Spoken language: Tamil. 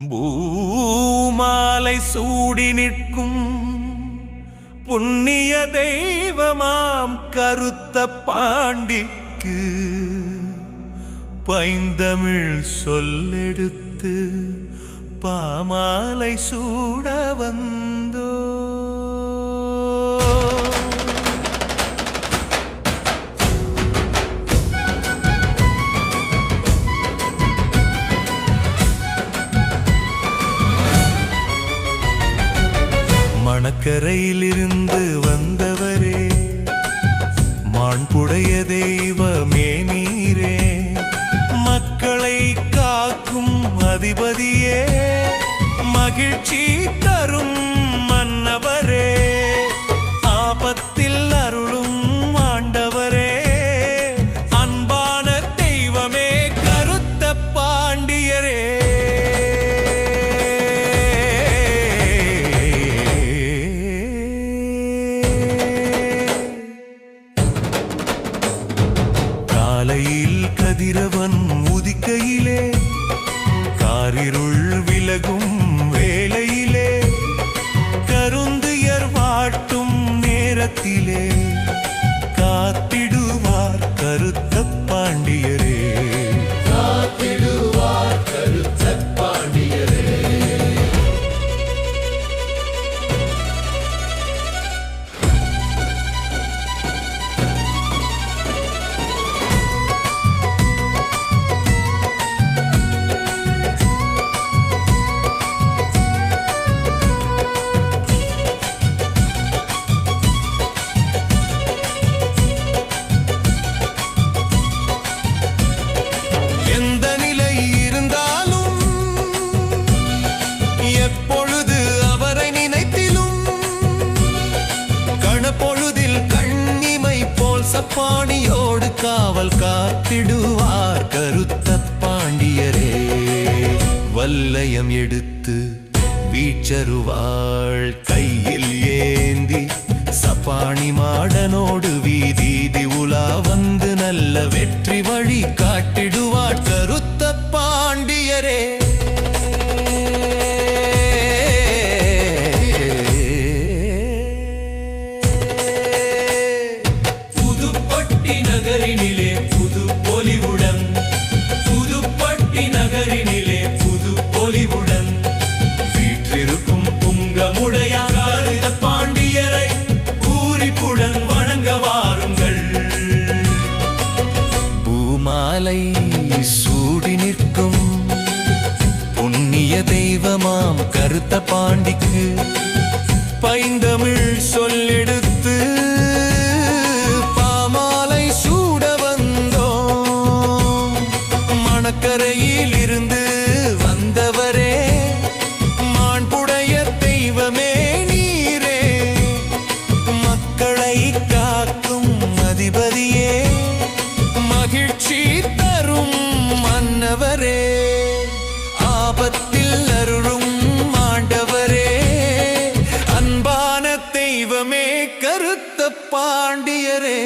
பூமாலை சூடி நிற்கும் புண்ணிய தெய்வமாம் கருத்த பாண்டிக்கு பைந்தமிழ் சொல்லெடுத்து பாமாலை சூட வந்தோ. மணக்கரையிலிருந்து வந்தவரே, மாண்புடைய தெய்வமே நீரே, மக்களை காக்கும் அதிபதியே, மகிழ்ச்சி தரும் மன்னவரே, ஆபத்தில் அருளும் ஆண்டவரே, அன்பான தெய்வமே கருத்த பாண்டியரே. காலையில் கதிரவன் உதிக்கையிலே, காரிருள் விலகும் வேளையிலே, கருந்துயர் வாட்டும் நேரத்திலே காத்திடுவார் கருத்த பாண்டியரே, காத்திடுவார் கருத்த பாண்டியரே. எப்பொழுது அவரை நினைத்திலும் கணப்பொழுதில் கண்ணிமை போல் சப்பானியோடு காவல் காத்திடுவார் கருத்த பாண்டியரே. வல்லயம் எடுத்து வீச்சருவாள் கையில் ஏந்தி, சப்பானி மாடனோடு வீதி உலா வந்து நல்ல வெற்றி வழி காட்டிடுவார் கருத்த பாண்டியரே. நகரினிலே புது பொலிவுடன், புதுப்பட்டி நகரினிலே புது பொலிவுடன் வீற்றிருக்கும் புங்கமுடைய கருத்த பாண்டியரை பூரிப்புடன் வணங்க வாருங்கள். பூமாலை சூடி நிற்கும் புண்ணிய தெய்வமாம் கருத்த பாண்டிக்கு பைந்தமிழ் சொல்லெடுத்து கரையில் இருந்து வந்தவரே, மாண்புடைய தெய்வமே நீரே, மக்களை காக்கும் அதிபதியே, மகிழ்ச்சி தரும் மன்னவரே, ஆபத்தில் அருளும் ஆண்டவரே, அன்பான தெய்வமே கருத்த பாண்டியரே.